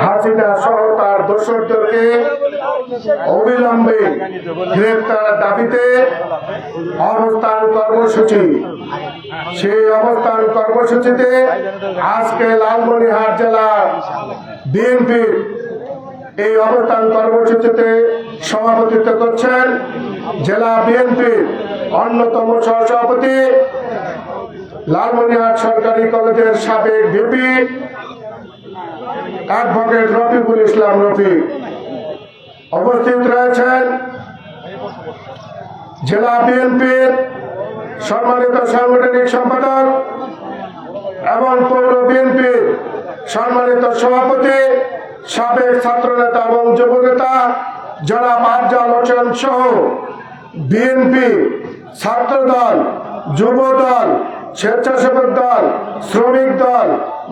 হাসিনা সহ তার দোসরদেরকে অবিলম্বে গ্রেপ্তার দাবিতে অবস্থান কর্মসূচি। সেই অবস্থান কর্মসূচিতে আজকে লালমনিরহাট জেলা বিএনপির এই অবস্থান কর্মসূচিতে সভাপতিত্ব করছেন জেলা বিএনপির অন্যতম সহসভাপতি লালমনিরহাট সরকারি কলেজের সাবেক ভিপি অ্যাডভোকেট রফিকুল ইসলাম রফিক। উপস্থিত রয়েছেন জেলা বিএনপির সম্মানিত সাংগঠনিক সম্পাদক এবং পৌর বিএনপির সম্মানিত সভাপতি সাবেক ছাত্রনেতা এবং যুবনেতা জনাব আফজাল হোসেন সহ বিএনপি ছাত্রদল, যুবদল, স্বেচ্ছাসেবক দল, শ্রমিক দল,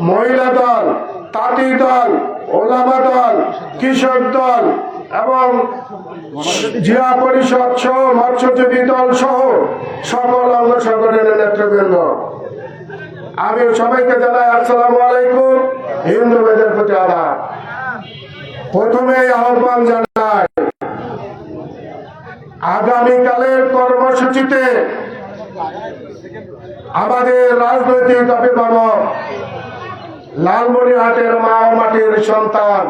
মহিলা দল, তাঁতি দল, ওলামা দল, কৃষক দল এবং জিলা পরিষদ সহ মৎস্যজীবী দল সহ সকল অঙ্গ সংগঠনের নেতৃবৃন্দ, আমি সবাইকে জানাই আসসালামু আলাইকুম। হিন্দু ভাইদের প্রতি আদাব। প্রথমে আহ্বান জানাই, আগামীকালের কর্মসূচিতে আমাদের রাজনৈতিক অভিভাবক লালমনিরহাটের মা ও মাটির সন্তান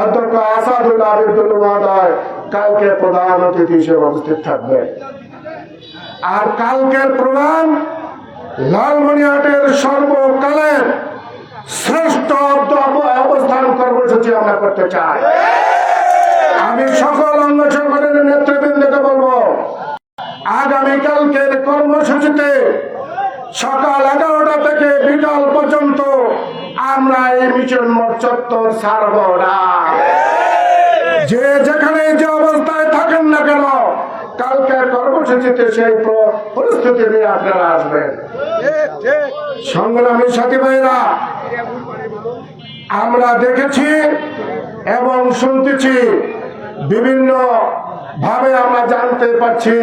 অধ্যক্ষ আসাদুল্লাহ আবিদুল মহোদয় কালকে প্রধান অতিথি হিসেবে উপস্থিত থাকবে। আর কালকের প্রোগ্রাম লালমনিরহাটের সর্বকালের শ্রেষ্ঠ অবস্থান কর্মসূচি আমরা করতে চাই। আমি সকল অঙ্গ সংগঠনের নেতৃবৃন্দকে বলবো, আগামীকালকের কর্মসূচিতে সকাল 11টা থেকে বিকাল পর্যন্ত আমরা এই মিশন মোড় চত্বর ছাড়ব না। যে যেখানে যে অবস্থায় থাকেন না কেন, কালকের কর্মসূচিতে সেই পরিস্থিতি নিয়ে আপনারা আসবেন। সংগ্রামী সাথী ভাইরা, আমরা দেখেছি এবং শুনতেছি, বিভিন্ন ভাবে আমরা জানতে পারছি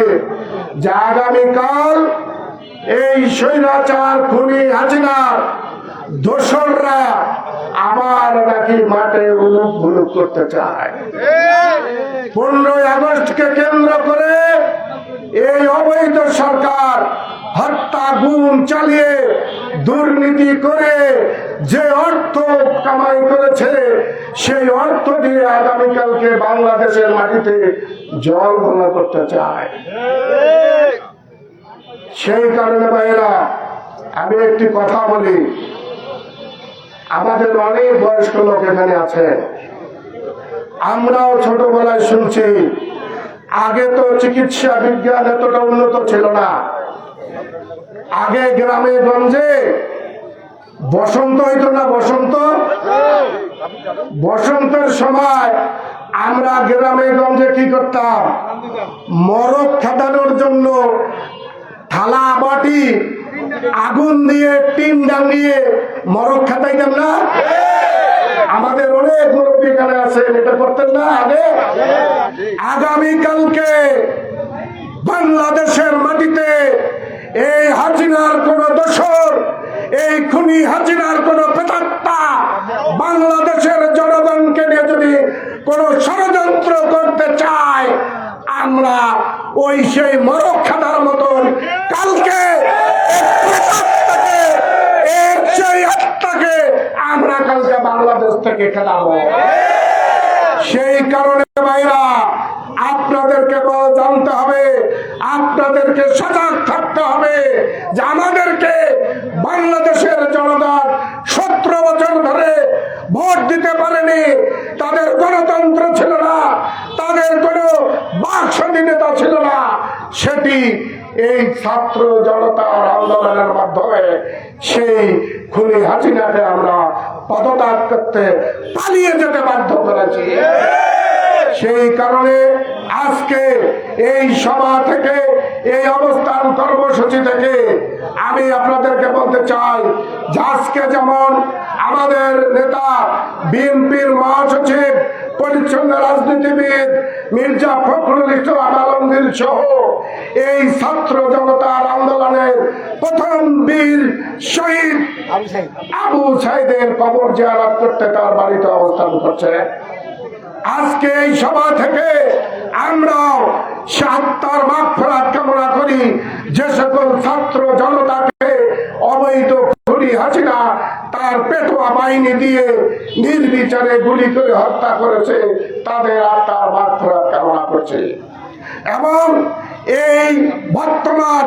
যে আগামীকাল এই স্বৈরাচার খুনি হাসিনার দোসররা আবার নাকি মাঠে উলুক ভুলুক করতে চায়। 15ই আগস্টকে কেন্দ্র করে এই অবৈধ সরকার হত্যা, গুম চালিয়ে দুর্নীতি করে যে অর্থ কামাই করেছে, সেই অর্থ দিয়ে আগামীকালকে বাংলাদেশের মাটিতে জল ঘোলা করতে চায়। সেই কারণে ভাইয়েরা, আমি একটি কথা বলি, আমাদের অনেক বয়স্ক লোক এখানে আছে, আমরাও ছোটবেলায় শুনছি, আগে তো চিকিৎসা বিজ্ঞান এতটা উন্নত ছিল না। আগে গ্রামে গঞ্জে বসন্ত হইতো না, বসন্তের সময় আমরা গ্রামে গঞ্জে কি করতাম, মরক খাটানোর জন্য থালা বাটি আগুন দিয়ে টিন ডাঙিয়ে মরক খাটাইতাম না। আমাদের অনেক মুরব্বী এখানে আছে, এটা করতেন না আগে। আগামীকালকে বাংলাদেশের মাটিতে এই হাসিনার কোন দোসর, এই খুনি হাসিনার কোন প্রেতাত্মা বাংলাদেশের জনগণকে নিয়ে যদি কোন ষড়যন্ত্র করতে চায়, আমরা ওই সেই মরক খাটার মতন কালকে সেই আত্মাকে আমরা কালকে বাংলাদেশ থেকে খেলাবো। সেই কারণে ভাইরা, আপনাদেরকে জানতে হবে, আপনাদেরকে সজাগ থাকতে হবে যে আমাদেরকে বাংলাদেশের জনগণ 17 বছর ধরে ভোট দিতে পারেনি, তাদের গণতন্ত্র ছিল না, তাদের কোনো বাক স্বাধীনতা ছিল না। সেটি এই ছাত্র জনতার আন্দোলনের মাধ্যমে সেই খুনি হাসিনাকে আমরা পদত্যাগ করতে, পালিয়ে যেতে বাধ্য করেছি। সেই কারণে আজকে এই সভা থেকে, এই অবস্থান কর্মসূচি থেকে আমি আপনাদেরকে বলতে চাই যে আজকে যেমন আমাদের নেতা বিএনপির মহাসচিব পরিচ্ছন্ন রাজনীতিবিদ মির্জা ফখরুল ইসলাম আলমগীর সহ এই ছাত্র জনতার আন্দোলনের প্রথম বীর শহীদ আবু সাইদের কবর জিয়ারত করতে তার বাড়িতে অবস্থান করছে। আজকে এই সভা থেকে আমরাও আত্মার মাগফিরাত কামনা করি। যে সকল ছাত্র জনতাকে অবৈধ খুনি হাসিনা তার পেটোয়া বাহিনী দিয়ে নির্বিচারে গুলি করে হত্যা করেছে, তাদের আত্মার মাগফিরাত কামনা করছে। এবং এই বর্তমান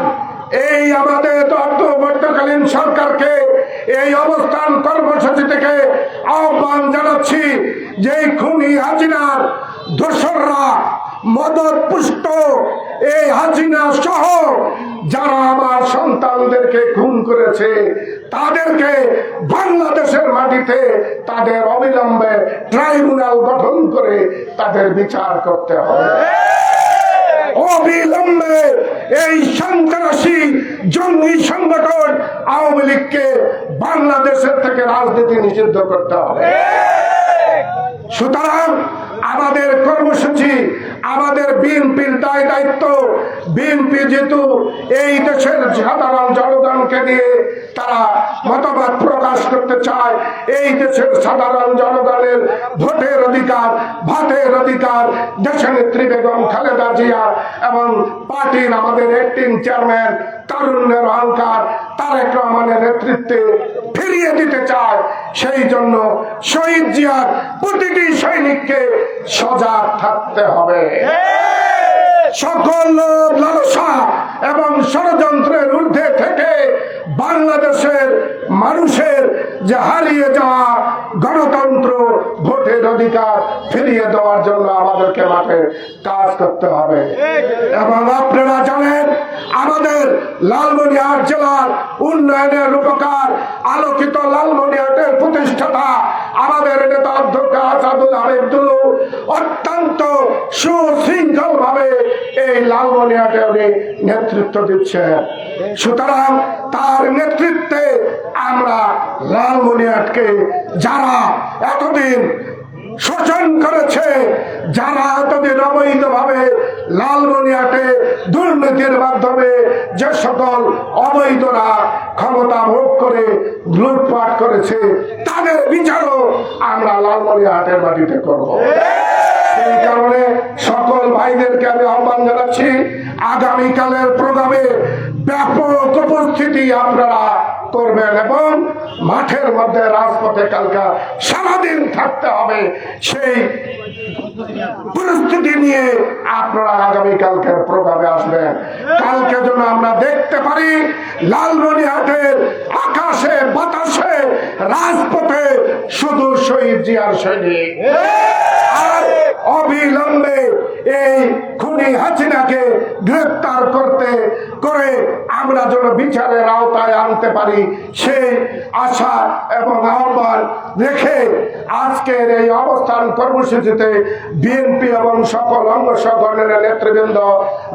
এই আমাদের অন্তর্বর্তীকালীন সরকারকে এই অবস্থান কর্মসূচি থেকে আহ্বান জানাচ্ছি যে খুনি হাসিনার দোসররা মদত পুষ্ট এই হাসিনা সহ যারা আমার সন্তানদেরকে খুন করেছে তাদেরকে বাংলাদেশের মাটিতে তাদের অবিলম্বে ট্রাইব্যুনাল গঠন করে তাদের বিচার করতে হবে। অবিলম্বে এই সন্ত্রাসী জঙ্গি সংগঠন আওয়ামী লীগকে বাংলাদেশের থেকে রাজনীতি নিষিদ্ধ করতে হবে। সুতরাং আমাদের কর্মসূচি, আমাদের বিএনপির দায় দায়িত্ব, বিএনপি যেহেতু এই দেশের সাধারণ জনগণকে নিয়ে তারা মতামত প্রকাশ করতে চায়, এই দেশের সাধারণ জনগণের ভোটের অধিকার, ভাতের অধিকার দেশনেত্রী বেগম খালেদা জিয়া এবং পার্টির আমাদের অ্যাক্টিং চেয়ারম্যান তারুণ্যের অহংকার তারেক রহমানের নেতৃত্বে ফিরিয়ে দিতে চায়। সেই জন্য শহীদ জিয়ার প্রতিটি সৈনিককে সজাগ থাকতে হবে। সকল লালসা এবং ষড়যন্ত্রের ঊর্ধ্বে থেকে বাংলাদেশের মানুষের যে হারিয়ে যাওয়া গণতন্ত্র, ভোটের অধিকার ফিরিয়ে দেওয়ার জন্য আমাদেরকে মাঠে কাজ করতে হবে। এবং আপনারা জানেন আমাদের লালমনিরহাট জেলার উন্নয়নের রূপকার আলোকিত লালমনিরহাটের প্রতিষ্ঠাতা আমাদের নেতা অধ্যক্ষ আসাদুল হাবিব দুলু অত্যন্ত সুশৃঙ্খল ভাবে এই লালমনিরহাটে উনি নেতৃত্ব দিচ্ছেন। সুতরাং তার নেতৃত্বে আমরা লালমনিরহাটকে যারা এতদিন শোষণ করেছে, যারা এতদিন অবৈধভাবে লালমনিরহাটে দুর্নীতির মাধ্যমে যে সকল অবৈধরা ক্ষমতা ভোগ করে লুটপাট করেছে তাদের বিচারও আমরা লালমনিরহাটের মাটিতে করব। এই কারণে সকল ভাইদেরকে আমি আহ্বান জানাচ্ছি আগামীকালের প্রোগ্রামে ব্যাপক উপস্থিতি আপনারা করবেন এবং মাঠের মধ্যে রাজপথে কালকা সারাদিন থাকতে হবে। সেই পরিস্থিতি নিয়ে আপনারা আগামীকালকের প্রোগ্রামে আসবেন। কালকে যেন আমরা দেখতে পারি লালমনিরহাটের আকাশে বাতাসে রাজপথে শুধু শহীদ জিয়ার সৈনিক। আর অবিলম্বে এই খুনি হাসিনাকে গ্রেফতার করে আমরা যেন বিচারের আওতায় আনতে পারি সেই আশা এবং আহ্বান রেখে আজকের এই অবস্থান কর্মসূচিতে বিএনপি এবং সকল অঙ্গ সংগঠনের নেতৃবৃন্দ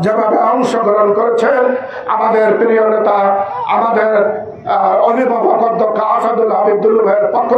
যেভাবে অংশগ্রহণ করেছেন, আমাদের প্রিয় নেতা আমাদের অভিভাবক অধ্যক্ষ আসাদুল হাবিব দুলু ভাইয়ের পক্ষ